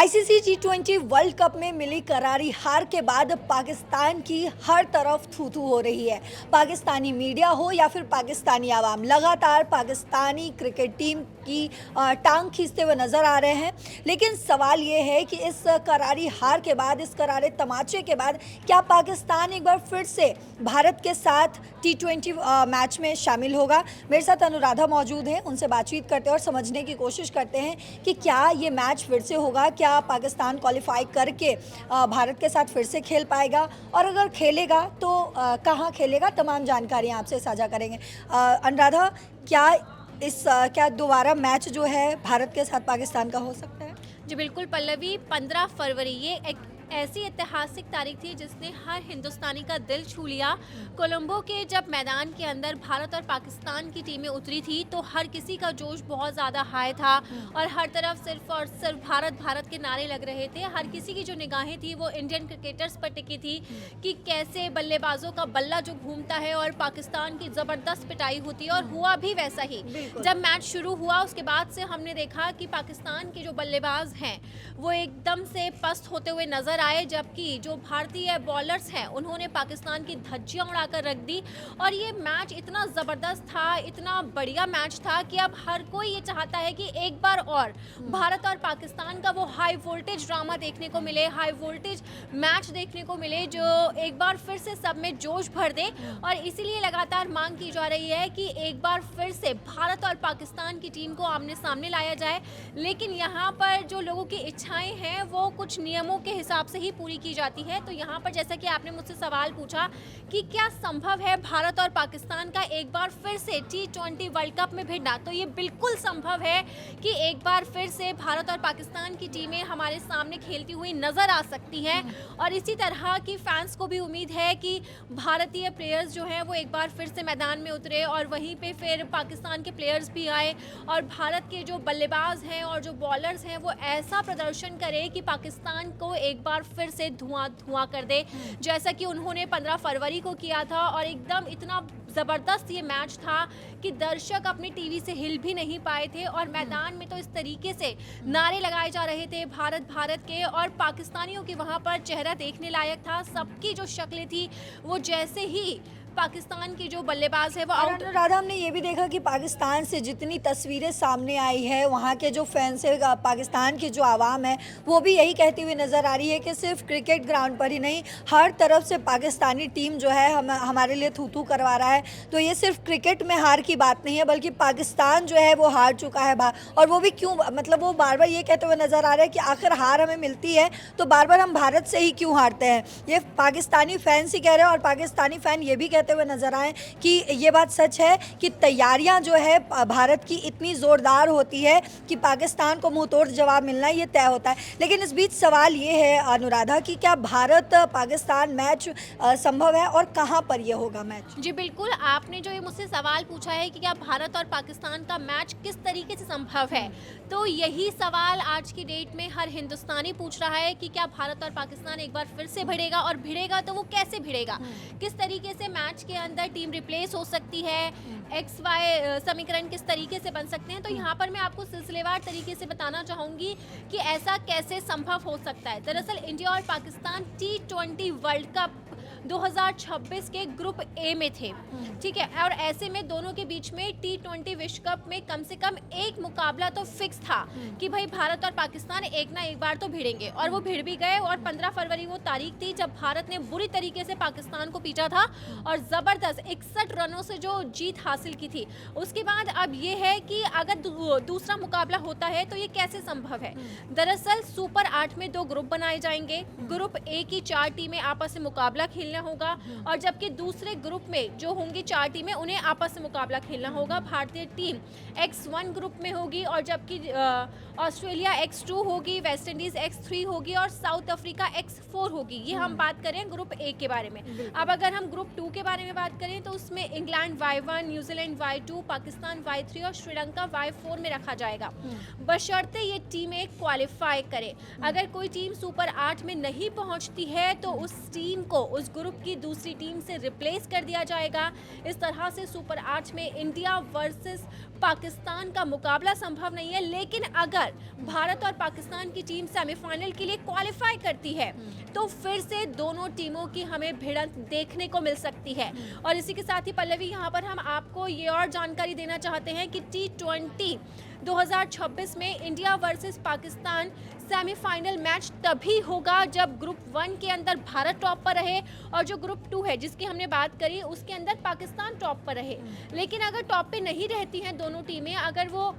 ICC T20 world cup में मिली करारी हार के बाद पाकिस्तान की हर तरफ थू-थू हो रही है। पाकिस्तानी मीडिया हो या फिर पाकिस्तानी आवाम लगातार पाकिस्तानी क्रिकेट टीम की टांग खींचते हुए नज़र आ रहे हैं। लेकिन सवाल ये है कि इस करारी हार के बाद, इस करारे तमाचे के बाद क्या पाकिस्तान एक बार फिर से भारत के साथ T20 मैच में शामिल होगा? मेरे साथ अनुराधा मौजूद हैं, उनसे बातचीत करते हैं और समझने की कोशिश करते हैं कि क्या ये मैच फिर से होगा, क्या पाकिस्तान क्वालिफाई करके भारत के साथ फिर से खेल पाएगा और अगर खेलेगा तो कहाँ खेलेगा, तमाम जानकारियाँ आपसे साझा करेंगे। अनुराधा, क्या दोबारा मैच जो है भारत के साथ पाकिस्तान का हो सकता है? जी बिल्कुल पल्लवी, 15 फरवरी ये एक ऐसी ऐतिहासिक तारीख थी जिसने हर हिंदुस्तानी का दिल छू लिया। कोलंबो के जब मैदान के अंदर भारत और पाकिस्तान की टीमें उतरी थी तो हर किसी का जोश बहुत ज़्यादा हाई था और हर तरफ सिर्फ और सिर्फ भारत भारत के नारे लग रहे थे। हर किसी की जो निगाहें थी वो इंडियन क्रिकेटर्स पर टिकी थी कि कैसे बल्लेबाजों का बल्ला जो घूमता है और पाकिस्तान की ज़बरदस्त पिटाई होती है, और हुआ भी वैसा ही। जब मैच शुरू हुआ उसके बाद से हमने देखा कि पाकिस्तान के जो बल्लेबाज हैं वो एकदम से पस्त होते हुए नजर आए, जबकि जो भारतीय बॉलर्स हैं उन्होंने पाकिस्तान की धज्जियां उड़ाकर रख दी। और ये मैच इतना ज़बरदस्त था, इतना बढ़िया मैच था कि अब हर कोई ये चाहता है कि एक बार और भारत और पाकिस्तान का वो हाई वोल्टेज ड्रामा देखने को मिले, हाई वोल्टेज मैच देखने को मिले जो एक बार फिर से सब में जोश भर दे। और इसीलिए लगातार मांग की जा रही है कि एक बार फिर से भारत और पाकिस्तान की टीम को आमने सामने लाया जाए। लेकिन यहाँ पर जो लोगों की इच्छाएं हैं वो कुछ नियमों के हिसाब से ही पूरी की जाती है। तो यहाँ पर जैसा कि आपने मुझसे सवाल पूछा कि क्या संभव है भारत और पाकिस्तान का एक बार फिर से T20 वर्ल्ड कप में भिड़ना, तो ये बिल्कुल संभव है कि एक बार फिर से भारत और पाकिस्तान की टीमें हमारे सामने खेलती हुई नजर आ सकती हैं। और इसी तरह की फैंस को भी उम्मीद है कि भारतीय प्लेयर्स जो हैं वो एक बार फिर से मैदान में उतरे और वहीं पे फिर पाकिस्तान के प्लेयर्स भी आए और भारत के जो बल्लेबाज हैं और जो बॉलर्स हैं वो ऐसा प्रदर्शन करें कि पाकिस्तान को एक बार फिर से धुआं धुआं कर दे, जैसा कि उन्होंने 15 फरवरी को किया था। और एकदम इतना ज़बरदस्त ये मैच था कि दर्शक अपनी टीवी से हिल भी नहीं पाए थे और मैदान में तो इस तरीके से नारे लगाए जा रहे थे भारत भारत के, और पाकिस्तानियों की वहाँ पर चेहरा देखने लायक था। सबकी जो शक्लें थी वो जैसे ही पाकिस्तान की जो बल्लेबाज है वो आउट। अनुराधा, हमने ये भी देखा कि पाकिस्तान से जितनी तस्वीरें सामने आई है, वहाँ के जो फैंस है, पाकिस्तान की जो आवाम है वो भी यही कहती हुई नज़र आ रही है कि सिर्फ क्रिकेट ग्राउंड पर ही नहीं, हर तरफ से पाकिस्तानी टीम जो है हमारे लिए थू-थू करवा रहा है। तो ये सिर्फ क्रिकेट में हार की बात नहीं है, बल्कि पाकिस्तान जो है वो हार चुका है और वो भी क्यों, मतलब वो बार बार ये कहते हुए नज़र आ रहा है कि आखिर हार हमें मिलती है तो बार बार हम भारत से ही क्यों हारते हैं। ये पाकिस्तानी फैंस ही कह रहे हैं और पाकिस्तानी फ़ैन ये भी कहते हुए नजर आए कि ये बात सच है कि तैयारियां जो है भारत की इतनी जोरदार होती है कि पाकिस्तान को मुंह तोड़ जवाब मिलना ये तय होता है। लेकिन इस बीच सवाल ये है अनुराधा कि क्या भारत पाकिस्तान मैच संभव है और कहां पर ये होगा मैच? जी बिल्कुल, आपने जो ये मुझसे सवाल पूछा है कि क्या भारत और पाकिस्तान का मैच किस तरीके से संभव है, तो यही सवाल आज की डेट में हर हिंदुस्तानी पूछ रहा है कि क्या भारत और पाकिस्तान एक बार फिर से भिड़ेगा, और भिड़ेगा तो वो कैसे भिड़ेगा, किस तरीके से मैच के अंदर टीम रिप्लेस हो सकती है, एक्स वाई समीकरण किस तरीके से बन सकते हैं। तो यहाँ पर मैं आपको सिलसिलेवार तरीके से बताना चाहूँगी कि ऐसा कैसे संभव हो सकता है। दरअसल इंडिया और पाकिस्तान T20 वर्ल्ड कप 2026 के ग्रुप ए में थे, ठीक है, और ऐसे में दोनों के बीच में T20 विश्व कप में कम से कम एक मुकाबला तो फिक्स था कि भाई भारत और पाकिस्तान एक ना एक बार तो भिड़ेंगे, और वो भिड़ भी गए। और 15 फरवरी वो तारीख थी जब भारत ने बुरी तरीके से पाकिस्तान को पीटा था और ज़बरदस्त 61 रनों से जो जीत हासिल की थी। उसके बाद अब ये है कि अगर दूसरा मुकाबला होता है तो ये कैसे संभव है। दरअसल सुपर 8 में 2 ग्रुप बनाए जाएंगे। ग्रुप ए की 4 टीमें आपस में मुकाबला खेलना होगा, और जबकि दूसरे ग्रुप में जो होंगी 4 टीमें उन्हें आपस में मुकाबला खेलना होगा। भारतीय टीम X1 ग्रुप में होगी, और जबकि ऑस्ट्रेलिया X2 होगी, वेस्ट इंडीज X3 होगी और साउथ अफ्रीका X4 होगी। ये हम बात करें ग्रुप ए के बारे में। अब अगर हम ग्रुप 2 के बारे में बात करें तो उसमें England Y1, New Zealand Y2, Pakistan Y3 और श्रीलंका Y4 में रखा जाएगा, बशर्ते ये टीमें क्वालिफाई करें। अगर कोई टीम सुपर 8 में नहीं पहुंचती है तो उस टीम को उस ग्रुप की दूसरी टीम से रिप्लेस कर दिया जाएगा। इस तरह से सुपर 8 में इंडिया वर्सेस पाकिस्तान का मुकाबला संभव नहीं है, लेकिन अगर भारत और पाकिस्तान की टीम सेमीफाइनल के लिए क्वालिफाई करती है तो फिर से दोनों टीमों की हमें भिड़ंत देखने को मिल सकती है। और इसी के साथ ही पल्लवी, यहाँ पर हम आपको ये और जानकारी देना चाहते हैं कि T20 2026 में India versus Pakistan semifinal match तभी होगा जब ग्रुप 1 के अंदर भारत टॉप पर रहे और जो ग्रुप 2 है जिसकी हमने बात करी उसके अंदर पाकिस्तान टॉप पर रहे। लेकिन अगर टॉप पे नहीं रहती हैं दोनों टीमें, अगर वो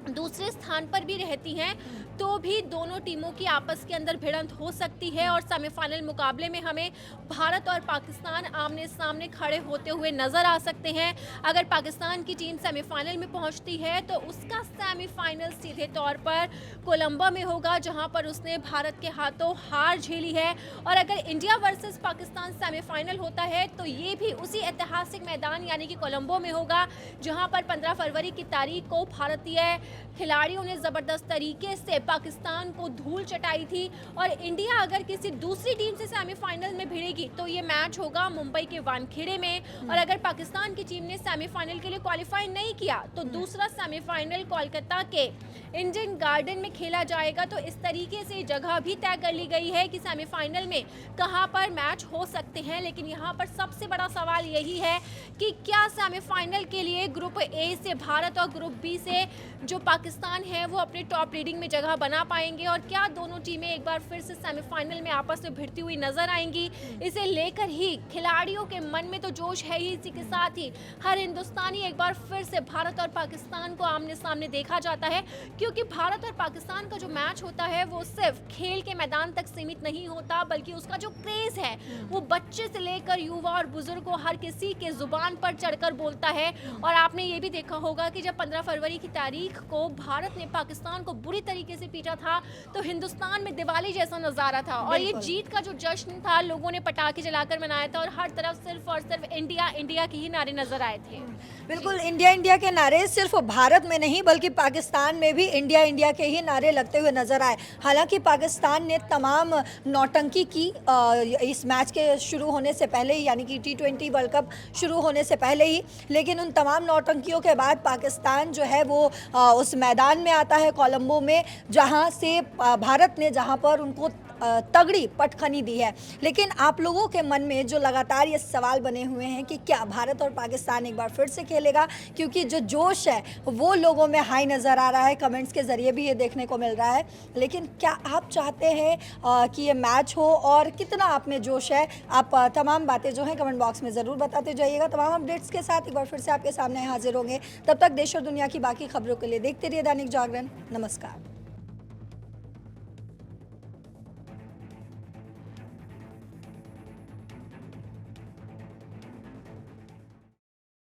दूसरे स्थान पर भी रहती हैं तो भी दोनों टीमों की आपस के अंदर भिड़ंत हो सकती है और सेमीफाइनल मुकाबले में हमें भारत और पाकिस्तान आमने सामने खड़े होते हुए नजर आ सकते हैं। अगर पाकिस्तान की टीम सेमीफाइनल में पहुंचती है तो उसका सेमीफाइनल सीधे तौर पर कोलंबो में होगा जहां पर उसने भारत के हाथों हार झेली है। और अगर इंडिया वर्सेस पाकिस्तान सेमीफाइनल होता है तो ये भी उसी ऐतिहासिक मैदान यानी कि कोलंबो में होगा जहां पर 15 फरवरी की तारीख को भारतीय खिलाड़ियों ने जबरदस्त तरीके से पाकिस्तान को धूल चटाई थी। और इंडिया अगर किसी दूसरी टीम से सेमीफाइनल में भिड़ेगी तो ये मैच होगा मुंबई के वानखेड़े में। और अगर पाकिस्तान की टीम ने सेमीफाइनल के लिए क्वालिफाई नहीं किया तो दूसरा सेमीफाइनल कोलकाता के इंडन गार्डन में खेला जाएगा। तो इस तरीके से जगह भी तय कर ली गई है कि सेमीफाइनल में कहां पर मैच हो सकते हैं। लेकिन यहां पर सबसे बड़ा सवाल यही है कि क्या सेमीफाइनल के लिए ग्रुप ए से भारत और ग्रुप बी से जो पाकिस्तान है वो अपने टॉप रीडिंग में जगह बना पाएंगे और क्या दोनों टीमें एक बार फिर से सेमीफाइनल में आपस में भिड़ती हुई नजर आएंगी। इसे लेकर ही खिलाड़ियों के मन में तो जोश है ही, इसी के साथ ही हर हिंदुस्तानी एक बार फिर से भारत और पाकिस्तान को आमने सामने देखा जाता है, क्योंकि भारत और पाकिस्तान का जो मैच होता है वो सिर्फ खेल के मैदान तक सीमित नहीं होता बल्कि उसका जो क्रेज है वो बच्चे से लेकर युवा और बुजुर्गों हर किसी के जुबान पर चढ़कर बोलता है। और आपने ये भी देखा होगा कि जब 15 फरवरी की तारीख को भारत ने पाकिस्तान को बुरी तरीके से पीटा था तो हिंदुस्तान में दिवाली जैसा नजारा था और ये जीत का जो जश्न था लोगों ने पटाखे जलाकर मनाया था और हर तरफ सिर्फ और सिर्फ इंडिया इंडिया के ही नारे नजर आए थे। बिल्कुल, इंडिया इंडिया के नारे सिर्फ भारत में नहीं बल्कि पाकिस्तान में भी इंडिया इंडिया के ही नारे लगते हुए नजर आए। हालांकि पाकिस्तान ने तमाम नौटंकी की इस मैच के शुरू होने से पहले ही, यानी कि T20 वर्ल्ड कप शुरू होने से पहले ही, लेकिन उन तमाम नौटंकियों के बाद पाकिस्तान जो है वो उस मैदान में आता है कोलंबो में, जहां से भारत ने जहां पर उनको तगड़ी पटखनी दी है। लेकिन आप लोगों के मन में जो लगातार ये सवाल बने हुए हैं कि क्या भारत और पाकिस्तान एक बार फिर से खेलेगा, क्योंकि जो जोश है वो लोगों में हाई नज़र आ रहा है, कमेंट्स के ज़रिए भी ये देखने को मिल रहा है। लेकिन क्या आप चाहते हैं कि ये मैच हो और कितना आप में जोश है? आप तमाम बातें जो हैं कमेंट बॉक्स में ज़रूर बताते जाइएगा। तमाम अपडेट्स के साथ एक बार फिर से आपके सामने हाजिर होंगे। तब तक देश और दुनिया की बाकी खबरों के लिए देखते रहिए दैनिक जागरण। नमस्कार।